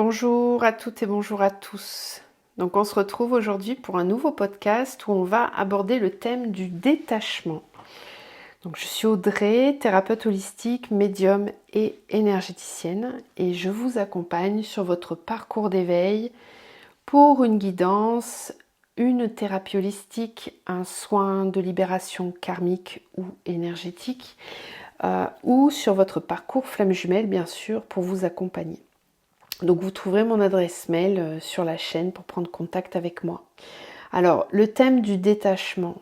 Bonjour à toutes et bonjour à tous. Donc on se retrouve aujourd'hui pour un nouveau podcast où on va aborder le thème du détachement. Donc je suis Audrey, thérapeute holistique, médium et énergéticienne et je vous accompagne sur votre parcours d'éveil pour une guidance, une thérapie holistique, un soin de libération karmique ou énergétique ou sur votre parcours flamme jumelle bien sûr pour vous accompagner. Donc vous trouverez mon adresse mail sur la chaîne pour prendre contact avec moi. Alors, le thème du détachement.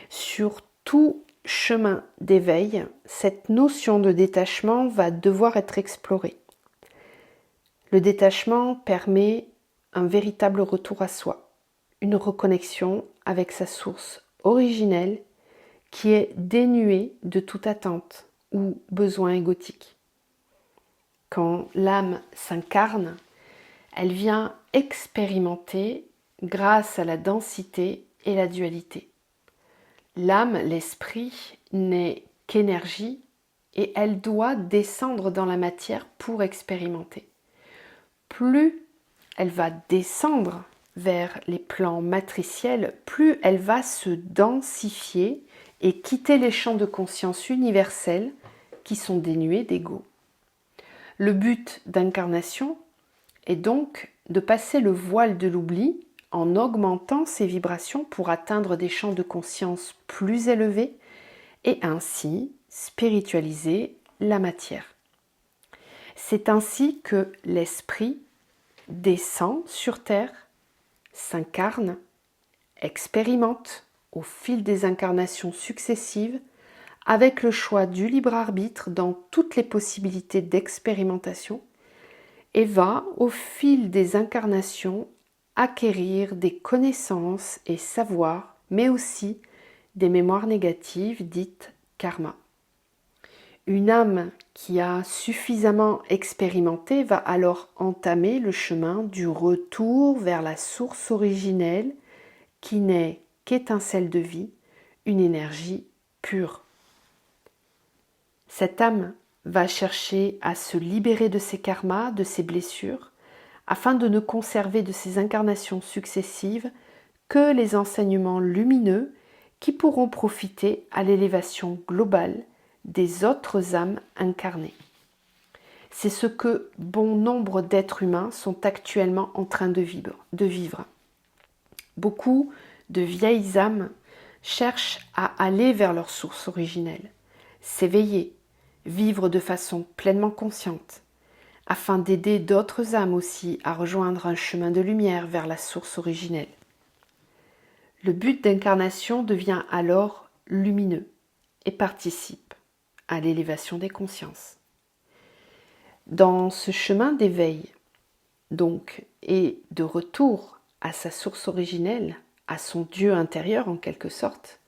Sur tout chemin d'éveil, cette notion de détachement va devoir être explorée. Le détachement permet un véritable retour à soi, une reconnexion avec sa source originelle qui est dénuée de toute attente ou besoin égotique. Quand l'âme s'incarne, elle vient expérimenter grâce à la densité et la dualité. L'âme, l'esprit, n'est qu'énergie et elle doit descendre dans la matière pour expérimenter. Plus elle va descendre vers les plans matriciels, plus elle va se densifier et quitter les champs de conscience universels qui sont dénués d'ego. Le but d'incarnation est donc de passer le voile de l'oubli en augmentant ses vibrations pour atteindre des champs de conscience plus élevés et ainsi spiritualiser la matière. C'est ainsi que l'esprit descend sur terre, s'incarne, expérimente au fil des incarnations successives avec le choix du libre arbitre dans toutes les possibilités d'expérimentation et va, au fil des incarnations, acquérir des connaissances et savoirs, mais aussi des mémoires négatives dites karma. Une âme qui a suffisamment expérimenté va alors entamer le chemin du retour vers la source originelle qui n'est qu'étincelle de vie, une énergie pure. Cette âme va chercher à se libérer de ses karmas, de ses blessures, afin de ne conserver de ses incarnations successives que les enseignements lumineux qui pourront profiter à l'élévation globale des autres âmes incarnées. C'est ce que bon nombre d'êtres humains sont actuellement en train de vivre. Beaucoup de vieilles âmes cherchent à aller vers leur source originelle, s'éveiller, vivre de façon pleinement consciente, afin d'aider d'autres âmes aussi à rejoindre un chemin de lumière vers la source originelle. Le but d'incarnation devient alors lumineux et participe à l'élévation des consciences. Dans ce chemin d'éveil, donc, et de retour à sa source originelle, à son Dieu intérieur en quelque sorte,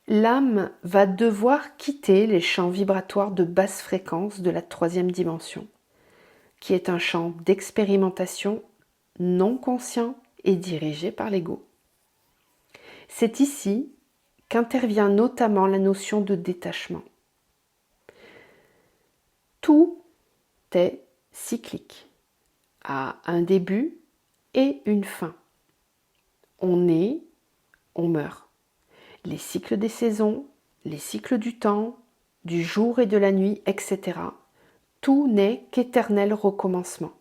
l'âme va devoir quitter les champs vibratoires de basse fréquence de la troisième dimension, qui est un champ d'expérimentation non conscient et dirigé par l'ego. C'est ici qu'intervient notamment la notion de détachement. Tout est cyclique, a un début et une fin. On naît, on meurt. Les cycles des saisons, les cycles du temps, du jour et de la nuit, etc. Tout n'est qu'éternel recommencement.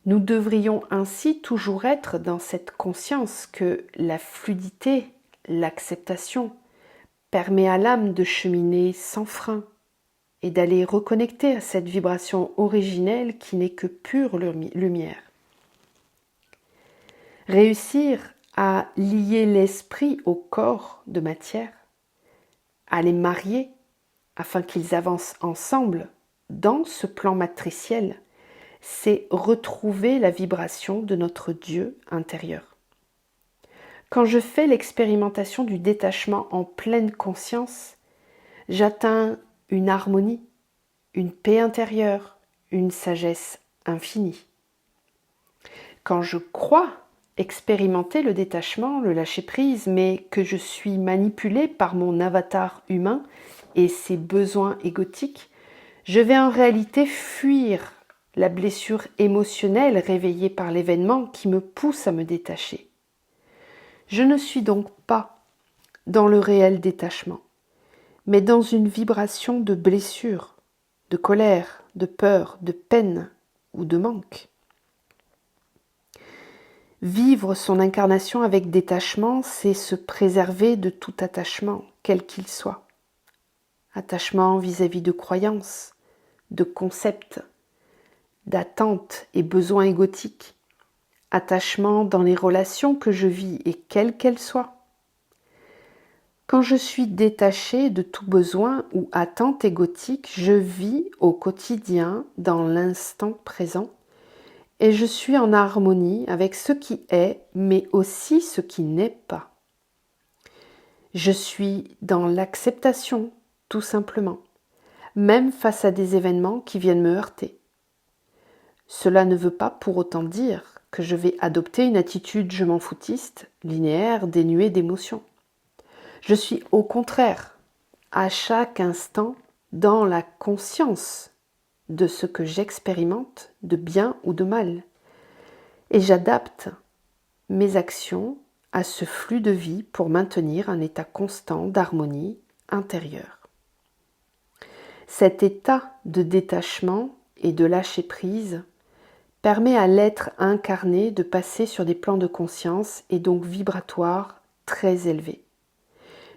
Nous devrions ainsi toujours être dans cette conscience que la fluidité, l'acceptation, permet à l'âme de cheminer sans frein et d'aller reconnecter à cette vibration originelle qui n'est que pure lumière. Réussir à lier l'esprit au corps de matière, à les marier afin qu'ils avancent ensemble dans ce plan matriciel, c'est retrouver la vibration de notre Dieu intérieur. Quand je fais l'expérimentation du détachement en pleine conscience, j'atteins une harmonie, une paix intérieure, une sagesse infinie. Quand je crois expérimenter le détachement, le lâcher-prise, mais que je suis manipulée par mon avatar humain et ses besoins égotiques, je vais en réalité fuir la blessure émotionnelle réveillée par l'événement qui me pousse à me détacher. Je ne suis donc pas dans le réel détachement, mais dans une vibration de blessure, de colère, de peur, de peine ou de manque. Vivre son incarnation avec détachement, c'est se préserver de tout attachement, quel qu'il soit. Attachement vis-à-vis de croyances, de concepts, d'attentes et besoins égotiques. Attachement dans les relations que je vis et quelles qu'elles soient. Quand je suis détachée de tout besoin ou attente égotique, je vis au quotidien dans l'instant présent et je suis en harmonie avec ce qui est, mais aussi ce qui n'est pas. Je suis dans l'acceptation, tout simplement, même face à des événements qui viennent me heurter. Cela ne veut pas pour autant dire que je vais adopter une attitude je m'en foutiste, linéaire, dénuée d'émotions. Je suis au contraire, à chaque instant, dans la conscience de ce que j'expérimente de bien ou de mal. Et j'adapte mes actions à ce flux de vie pour maintenir un état constant d'harmonie intérieure. Cet état de détachement et de lâcher prise permet à l'être incarné de passer sur des plans de conscience et donc vibratoires très élevés,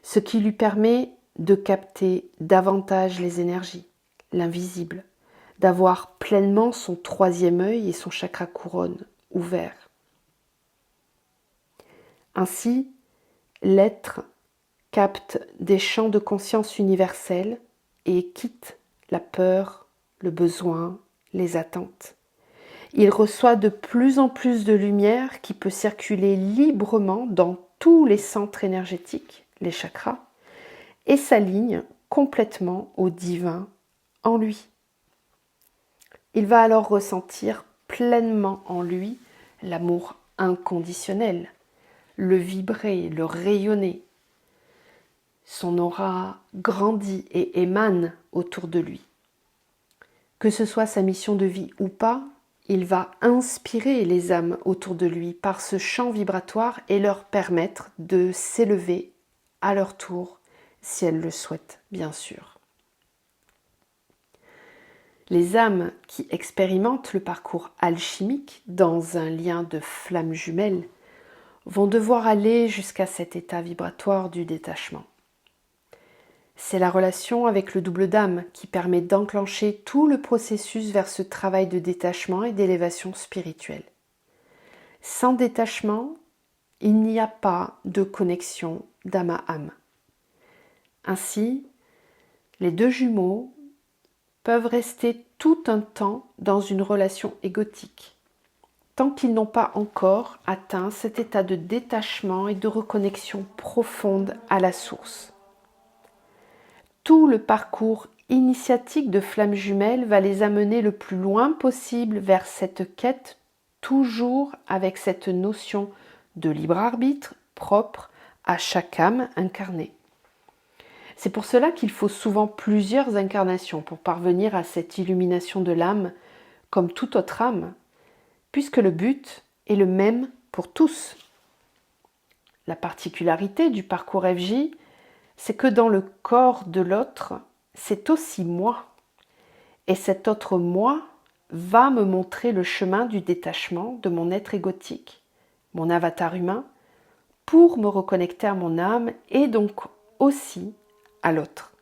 ce qui lui permet de capter davantage les énergies, l'invisible, d'avoir pleinement son troisième œil et son chakra couronne ouvert. Ainsi, l'être capte des champs de conscience universels et quitte la peur, le besoin, les attentes. Il reçoit de plus en plus de lumière qui peut circuler librement dans tous les centres énergétiques, les chakras, et s'aligne complètement au divin en lui. Il va alors ressentir pleinement en lui l'amour inconditionnel, le vibrer, le rayonner. Son aura grandit et émane autour de lui. Que ce soit sa mission de vie ou pas, il va inspirer les âmes autour de lui par ce champ vibratoire et leur permettre de s'élever à leur tour, si elles le souhaitent, bien sûr. Les âmes qui expérimentent le parcours alchimique dans un lien de flamme jumelle vont devoir aller jusqu'à cet état vibratoire du détachement. C'est la relation avec le double d'âme qui permet d'enclencher tout le processus vers ce travail de détachement et d'élévation spirituelle. Sans détachement, il n'y a pas de connexion d'âme à âme. Ainsi, les deux jumeaux peuvent rester tout un temps dans une relation égotique, tant qu'ils n'ont pas encore atteint cet état de détachement et de reconnexion profonde à la source. Tout le parcours initiatique de Flamme Jumelle va les amener le plus loin possible vers cette quête, toujours avec cette notion de libre arbitre propre à chaque âme incarnée. C'est pour cela qu'il faut souvent plusieurs incarnations pour parvenir à cette illumination de l'âme, comme toute autre âme, puisque le but est le même pour tous. La particularité du parcours FJ, c'est que dans le corps de l'autre, c'est aussi moi. Et cet autre moi va me montrer le chemin du détachement de mon être égotique, mon avatar humain, pour me reconnecter à mon âme et donc aussi à l'autre.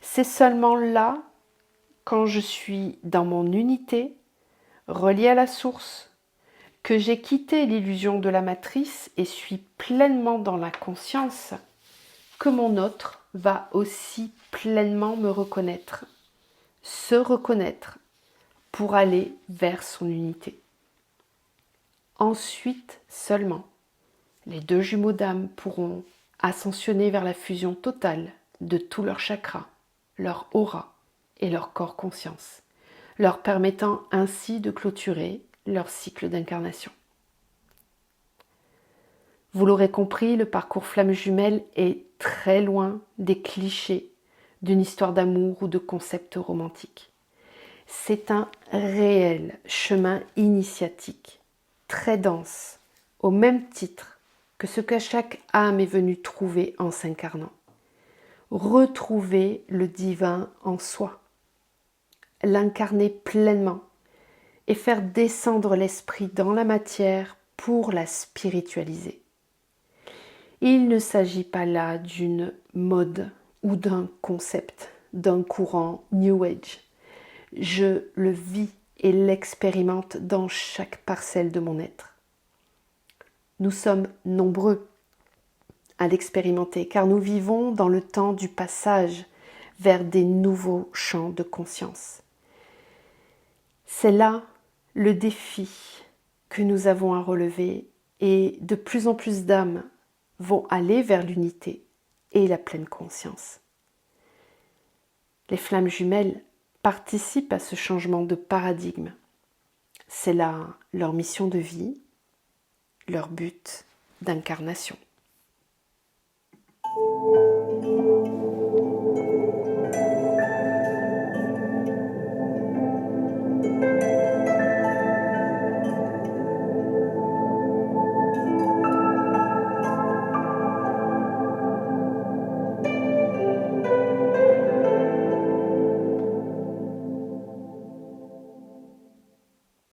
C'est seulement là, quand je suis dans mon unité, reliée à la source, que j'ai quitté l'illusion de la matrice et suis pleinement dans la conscience, que mon autre va aussi pleinement me reconnaître, se reconnaître pour aller vers son unité. Ensuite seulement, les deux jumeaux d'âme pourront ascensionner vers la fusion totale de tous leurs chakras, leur aura et leur corps conscience, leur permettant ainsi de clôturer leur cycle d'incarnation. Vous l'aurez compris, le parcours Flamme Jumelle est très loin des clichés d'une histoire d'amour ou de concepts romantiques. C'est un réel chemin initiatique, très dense, au même titre que ce que chaque âme est venue trouver en s'incarnant. Retrouver le divin en soi, l'incarner pleinement et faire descendre l'esprit dans la matière pour la spiritualiser. Il ne s'agit pas là d'une mode ou d'un concept, d'un courant New Age. Je le vis et l'expérimente dans chaque parcelle de mon être. Nous sommes nombreux à l'expérimenter car nous vivons dans le temps du passage vers des nouveaux champs de conscience. C'est là le défi que nous avons à relever et de plus en plus d'âmes vont aller vers l'unité et la pleine conscience. Les flammes jumelles participent à ce changement de paradigme. C'est là leur mission de vie, leur but d'incarnation.